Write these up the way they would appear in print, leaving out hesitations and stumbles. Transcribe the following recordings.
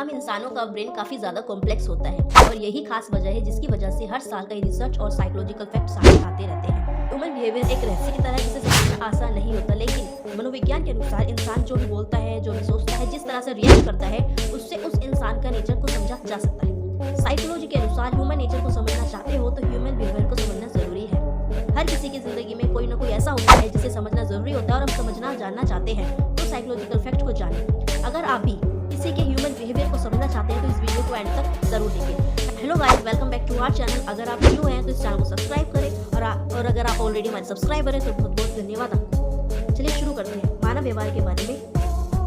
हम इंसानों का ब्रेन काफी ज्यादा कॉम्प्लेक्स होता है और यही खास वजह है जिसकी वजह से हर साल कई रिसर्च और साइकोलॉजिकल फैक्ट सामने आते रहते हैं। ह्यूमन बिहेवियर एक रहस्य की तरह जिसे समझना आसान नहीं होता, लेकिन मनोविज्ञान के अनुसार इंसान जो भी बोलता है, जो भी सोचता है, जिस तरह से रिएक्ट करता है, उससे उस इंसान का नेचर को समझा जा सकता है। साइकोलॉजी के अनुसार ह्यूमन नेचर को समझना चाहते हो तो ह्यूमन बिहेवियर को समझना जरूरी है। हर किसी की जिंदगी में कोई ना कोई ऐसा होता है जिसे समझना जरूरी होता है और हम समझना जानना चाहते हैं तो साइकोलॉजिकल फैक्ट को जानें। अगर आप भी किसी के ह्यूमन बिहेवियर को समझना चाहते हैं तो इस वीडियो को एंड तक जरूर देखें। Hello guys, welcome back to our channel. अगर आप न्यू हैं तो इस चैनल को सब्सक्राइब करें और अगर आप ऑलरेडी हमारे सब्सक्राइबर हैं तो बहुत बहुत धन्यवाद आपको। चलिए शुरू करते हैं मानव व्यवहार के बारे में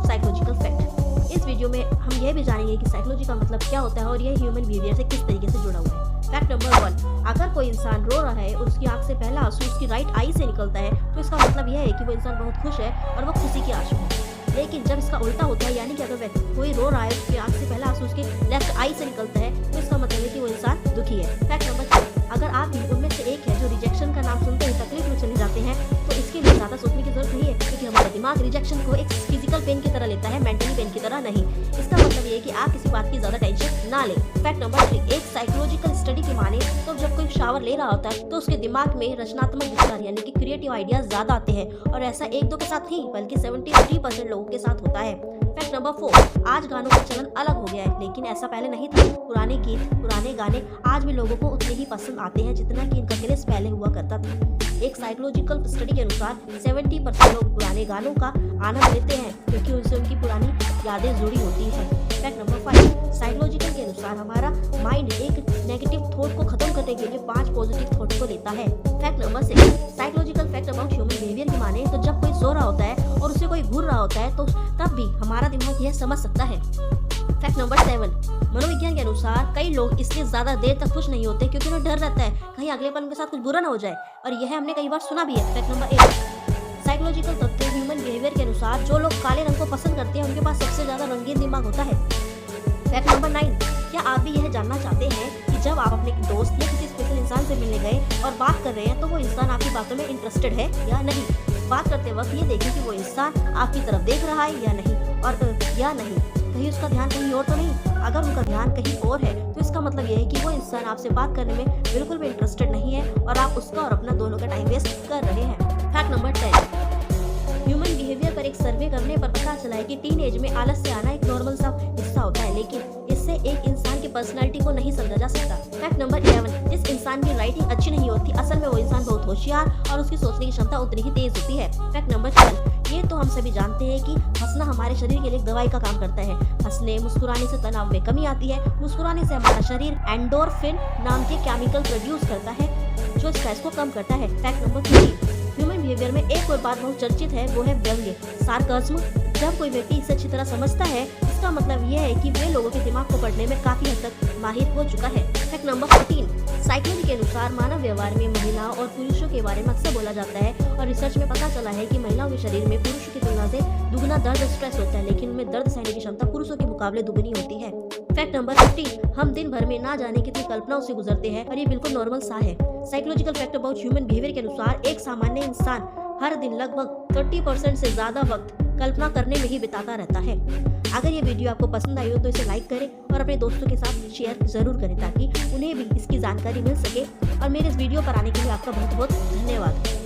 साइकोलॉजिकल फैक्ट। इस वीडियो में हम यह भी जानेंगे कि साइकोलॉजी का मतलब क्या होता है और यह ह्यूमन बिहेवियर से किस तरीके से जुड़ा हुआ है। फैक्ट नंबर 1, अगर कोई इंसान रो रहा है और उसकी आंख से पहला आंसू उसकी राइट आई से निकलता है तो इसका मतलब यह है कि वो इंसान बहुत खुश है और वो खुशी के आंसू है। लेकिन जब इसका उल्टा होता है, यानी कि अगर कोई रो रहा है उसकी आंख से पहला आंसू उसके लेफ्ट आई से निकलता है तो इसका मतलब है कि वो इंसान दुखी है। फैक्ट नंबर 2, अगर आप भी उनमें से एक है जो रिजेक्शन का नाम सुनते ही तकलीफ में चले जाते हैं तो इसके लिए ज्यादा सोचने की जरूरत नहीं है, क्योंकि हमारा दिमाग रिजेक्शन को एक फिजिकल पेन की तरह लेता है, मेंटली पेन की तरह नहीं। इसका मतलब ये है कि आप किसी बात की ज्यादा टेंशन ना लें। फैक्ट नंबर 3, एक साइकोलॉजिकल स्टडी की माने तो जब कोई शावर ले रहा होता है तो उसके दिमाग में रचनात्मक विचार यानी कि क्रिएटिव आइडियाज ज्यादा आते हैं और ऐसा एक दो के साथ नहीं बल्कि 73% लोगों के साथ होता है। फैक्ट नंबर 4, आज गानों का चलन अलग हो गया है, लेकिन ऐसा पहले नहीं था। पुराने गीत, पुराने गाने आज भी लोगों को उतने ही पसंद आते हैं जितना कि इनका क्रेज पहले हुआ करता था। एक साइकोलॉजिकल स्टडी के अनुसार 70% लोग पुराने गानों का आनंद लेते हैं क्योंकि उनसे उनकी पुरानी यादें जुड़ी होती हैं। फैक्ट नंबर 5, साइकोलॉजिकल के अनुसार हमारा माइंड एक नेगेटिव थॉट को खत्म करने के लिए 5 पॉजिटिव थॉट को लेता है। Fact number 6, psychological fact about human behaviour की माने तो जब कोई सो रहा होता है और उसे कोई घूर रहा होता है तो तब भी हमारा दिमाग यह समझ सकता है। फैक्ट नंबर 7, मनोविज्ञान के अनुसार कई लोग इसलिए ज्यादा देर तक खुश नहीं होते क्योंकि उन्हें डर रहता है कहीं अगले पल के साथ कुछ बुरा ना हो जाए, और यह हमने कई बार सुना भी है। फैक्ट नंबर 8, साइकोलॉजिकल तथ्य ह्यूमन बिहेवियर के अनुसार जो लोग काले रंग को पसंद करते हैं उनके पास सबसे ज्यादा रंगीन दिमाग होता है। फैक्ट नंबर 9, क्या आप भी यह जानना चाहते हैं कि जब आप अपने दोस्त या किसी स्पेशल इंसान से मिलने गए और बात कर रहे हैं तो वो इंसान आपकी बातों में इंटरेस्टेड है या नहीं। बात करते वक्त ये देखें कि वो इंसान आपकी तरफ देख रहा है या नहीं, और कहीं उसका ध्यान कहीं और तो नहीं। अगर उनका ध्यान कहीं और है तो इसका मतलब यह है कि वो इंसान आपसे बात करने में बिल्कुल भी इंटरेस्टेड नहीं है और आप उसका और अपना दोनों का टाइम वेस्ट कर रहे हैं। फैक्ट नंबर 10, ह्यूमन बिहेवियर पर एक सर्वे करने पर पता चला है कि टीन एज में आलस से आना एक नॉर्मल सा हिस्सा होता है, लेकिन इससे एक इंसान की पर्सनालिटी को नहीं समझा जा सकता। फैक्ट नंबर 11, जिस इंसान की राइटिंग अच्छी नहीं होती असल में वो इंसान बहुत होशियार और उसकी सोचने की क्षमता उतनी ही तेज होती है। फैक्ट नंबर 12, ये तो हम सभी जानते हैं कि हंसना हमारे शरीर के लिए एक दवाई का काम करता है। हंसने मुस्कुराने से तनाव में कमी आती है। मुस्कुराने से हमारा शरीर एंडोर्फिन नाम के केमिकल प्रोड्यूस करता है जो स्ट्रेस को कम करता है। फैक्ट नंबर 3, ह्यूमन बिहेवियर में एक और बात बहुत चर्चित है, वो है व्यंग्य, सार्काज्म। जब कोई व्यक्ति इसे अच्छी तरह समझता है इसका मतलब यह है कि वे लोगों के दिमाग को पढ़ने में काफी हद तक माहिर हो चुका है। फैक्ट नंबर 14, साइकोलॉजी के अनुसार मानव व्यवहार में महिलाओं और पुरुषों के बारे में अक्सर बोला जाता है और रिसर्च में पता चला है कि महिलाओं के शरीर में पुरुषों की तुलना से दुगना दर्द और स्ट्रेस होता है, लेकिन उनमें दर्द सहने की क्षमता पुरुषों के मुकाबले दुगनी होती है। फैक्ट नंबर 15, हम दिन भर में ना जाने कितनी कल्पनाओं से गुजरते हैं और ये बिल्कुल नॉर्मल सा है। Psychological fact about human behaviour के अनुसार एक सामान्य इंसान हर दिन लगभग 30% से ज्यादा वक्त कल्पना करने में ही बिताता रहता है। अगर ये वीडियो आपको पसंद आई हो तो इसे लाइक करें और अपने दोस्तों के साथ शेयर जरूर करें ताकि उन्हें भी इसकी जानकारी मिल सके, और मेरे इस वीडियो पर आने के लिए आपका बहुत बहुत धन्यवाद।